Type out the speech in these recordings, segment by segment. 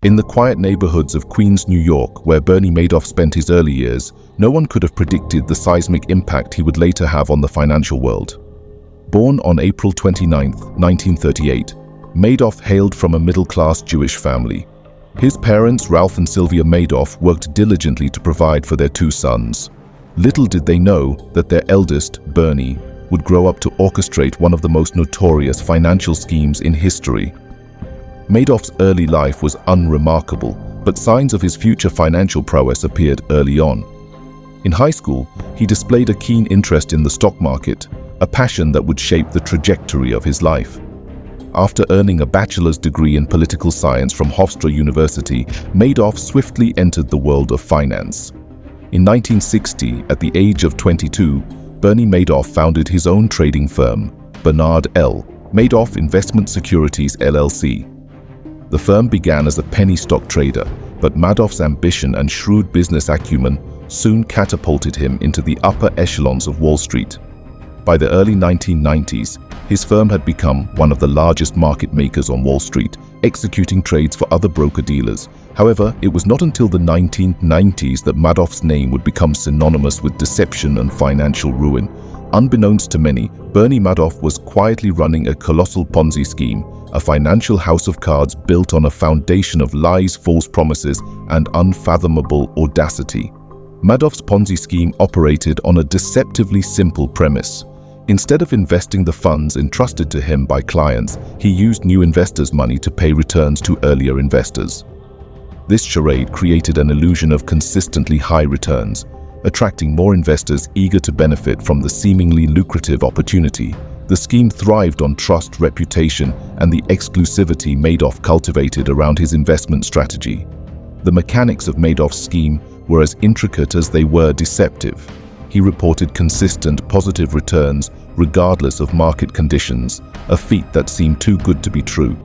In the quiet neighborhoods of Queens, New York, where Bernie Madoff spent his early years, no one could have predicted the seismic impact he would later have on the financial world. Born on April 29, 1938, Madoff hailed from a middle-class Jewish family. His parents, Ralph and Sylvia Madoff, worked diligently to provide for their two sons. Little did they know that their eldest, Bernie, would grow up to orchestrate one of the most notorious financial schemes in history. Madoff's early life was unremarkable, but signs of his future financial prowess appeared early on. In high school, he displayed a keen interest in the stock market, a passion that would shape the trajectory of his life. After earning a bachelor's degree in political science from Hofstra University, Madoff swiftly entered the world of finance. In 1960, at the age of 22, Bernie Madoff founded his own trading firm, Bernard L. Madoff Investment Securities LLC. The firm began as a penny stock trader, but Madoff's ambition and shrewd business acumen soon catapulted him into the upper echelons of Wall Street. By the early 1990s, his firm had become one of the largest market makers on Wall Street, executing trades for other broker-dealers. However, it was not until the 1990s that Madoff's name would become synonymous with deception and financial ruin. Unbeknownst to many, Bernie Madoff was quietly running a colossal Ponzi scheme, a financial house of cards built on a foundation of lies, false promises, and unfathomable audacity. Madoff's Ponzi scheme operated on a deceptively simple premise. Instead of investing the funds entrusted to him by clients, he used new investors' money to pay returns to earlier investors. This charade created an illusion of consistently high returns, attracting more investors eager to benefit from the seemingly lucrative opportunity. The scheme thrived on trust, reputation, and the exclusivity Madoff cultivated around his investment strategy. The mechanics of Madoff's scheme were as intricate as they were deceptive. He reported consistent, positive returns regardless of market conditions, a feat that seemed too good to be true.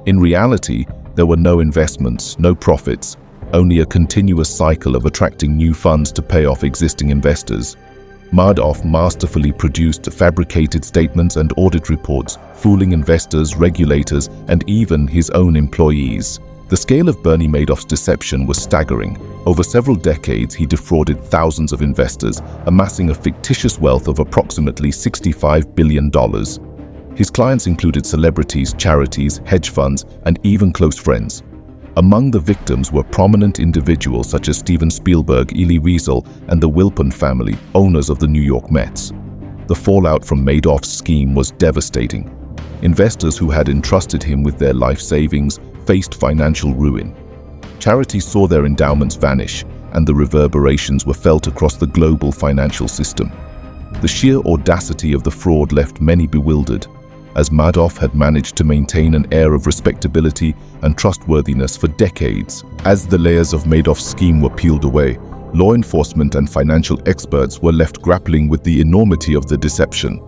In reality, there were no investments, no profits, only a continuous cycle of attracting new funds to pay off existing investors. Madoff masterfully produced fabricated statements and audit reports, fooling investors, regulators, and even his own employees. The scale of Bernie Madoff's deception was staggering. Over several decades, he defrauded thousands of investors, amassing a fictitious wealth of approximately $65 billion. His clients included celebrities, charities, hedge funds, and even close friends. Among the victims were prominent individuals such as Steven Spielberg, Elie Wiesel, and the Wilpon family, owners of the New York Mets. The fallout from Madoff's scheme was devastating. Investors who had entrusted him with their life savings faced financial ruin. Charities saw their endowments vanish, and the reverberations were felt across the global financial system. The sheer audacity of the fraud left many bewildered, as Madoff had managed to maintain an air of respectability and trustworthiness for decades. As the layers of Madoff's scheme were peeled away, law enforcement and financial experts were left grappling with the enormity of the deception.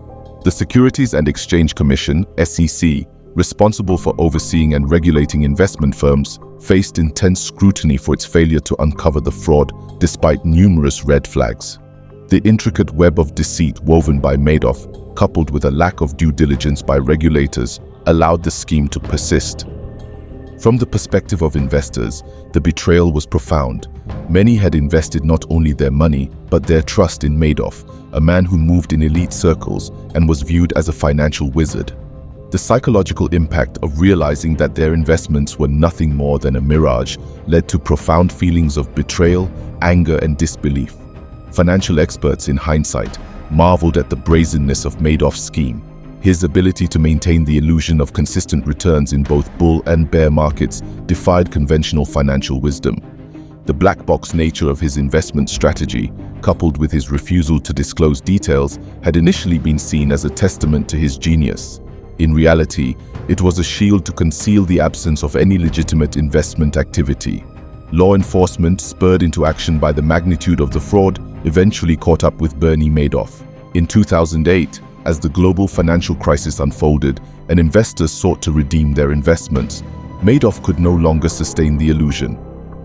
The Securities and Exchange Commission, SEC, responsible for overseeing and regulating investment firms, faced intense scrutiny for its failure to uncover the fraud despite numerous red flags. The intricate web of deceit woven by Madoff, coupled with a lack of due diligence by regulators, allowed the scheme to persist. From the perspective of investors, the betrayal was profound. Many had invested not only their money, but their trust in Madoff, a man who moved in elite circles and was viewed as a financial wizard. The psychological impact of realizing that their investments were nothing more than a mirage led to profound feelings of betrayal, anger, and disbelief. Financial experts, in hindsight, marveled at the brazenness of Madoff's scheme. His ability to maintain the illusion of consistent returns in both bull and bear markets defied conventional financial wisdom. The black box nature of his investment strategy, coupled with his refusal to disclose details, had initially been seen as a testament to his genius. In reality, it was a shield to conceal the absence of any legitimate investment activity. Law enforcement, spurred into action by the magnitude of the fraud, eventually caught up with Bernie Madoff. In 2008, as the global financial crisis unfolded and investors sought to redeem their investments, Madoff could no longer sustain the illusion.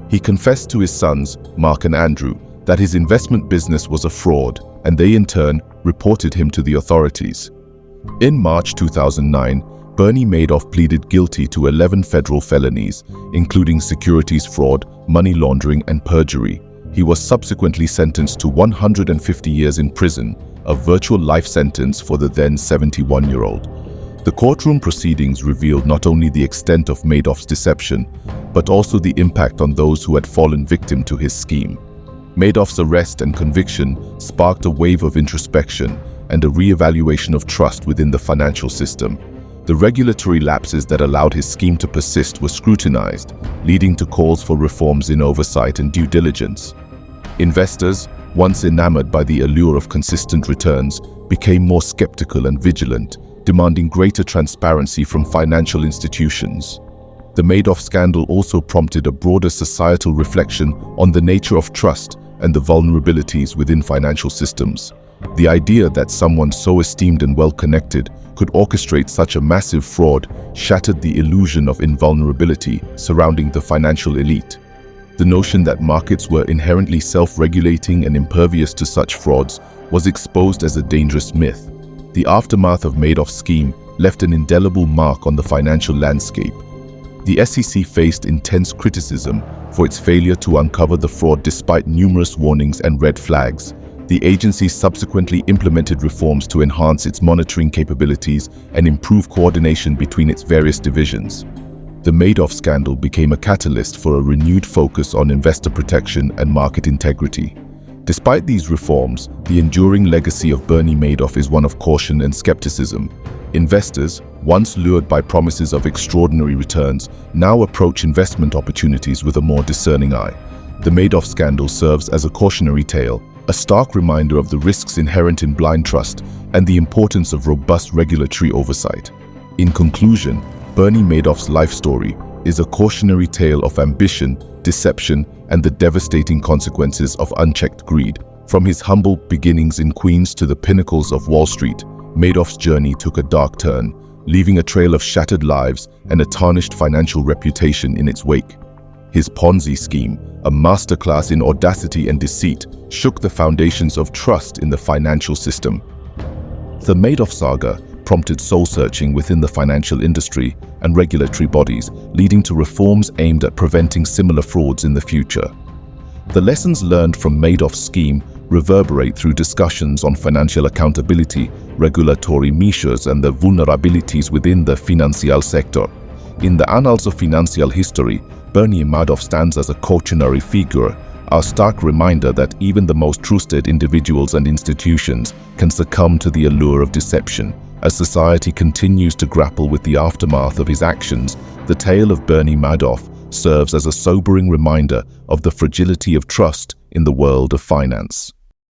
He confessed to his sons, Mark and Andrew, that his investment business was a fraud, and they in turn reported him to the authorities. In March 2009, Bernie Madoff pleaded guilty to 11 federal felonies, including securities fraud, money laundering, and perjury. He was subsequently sentenced to 150 years in prison, a virtual life sentence for the then 71-year-old. The courtroom proceedings revealed not only the extent of Madoff's deception, but also the impact on those who had fallen victim to his scheme. Madoff's arrest and conviction sparked a wave of introspection and a re-evaluation of trust within the financial system. The regulatory lapses that allowed his scheme to persist were scrutinized, leading to calls for reforms in oversight and due diligence. Investors, once enamored by the allure of consistent returns, became more skeptical and vigilant, demanding greater transparency from financial institutions. The Madoff scandal also prompted a broader societal reflection on the nature of trust and the vulnerabilities within financial systems. The idea that someone so esteemed and well-connected could orchestrate such a massive fraud shattered the illusion of invulnerability surrounding the financial elite. The notion that markets were inherently self-regulating and impervious to such frauds was exposed as a dangerous myth. The aftermath of Madoff's scheme left an indelible mark on the financial landscape. The SEC faced intense criticism for its failure to uncover the fraud despite numerous warnings and red flags. The agency subsequently implemented reforms to enhance its monitoring capabilities and improve coordination between its various divisions. The Madoff scandal became a catalyst for a renewed focus on investor protection and market integrity. Despite these reforms, the enduring legacy of Bernie Madoff is one of caution and skepticism. Investors, once lured by promises of extraordinary returns, now approach investment opportunities with a more discerning eye. The Madoff scandal serves as a cautionary tale, a stark reminder of the risks inherent in blind trust and the importance of robust regulatory oversight. In conclusion, Bernie Madoff's life story is a cautionary tale of ambition, deception, and the devastating consequences of unchecked greed. From his humble beginnings in Queens to the pinnacles of Wall Street, Madoff's journey took a dark turn, leaving a trail of shattered lives and a tarnished financial reputation in its wake. His Ponzi scheme, a masterclass in audacity and deceit, shook the foundations of trust in the financial system. The Madoff saga prompted soul-searching within the financial industry and regulatory bodies, leading to reforms aimed at preventing similar frauds in the future. The lessons learned from Madoff's scheme reverberate through discussions on financial accountability, regulatory measures, and the vulnerabilities within the financial sector. In the annals of financial history, Bernie Madoff stands as a cautionary figure, a stark reminder that even the most trusted individuals and institutions can succumb to the allure of deception. As society continues to grapple with the aftermath of his actions, the tale of Bernie Madoff serves as a sobering reminder of the fragility of trust in the world of finance.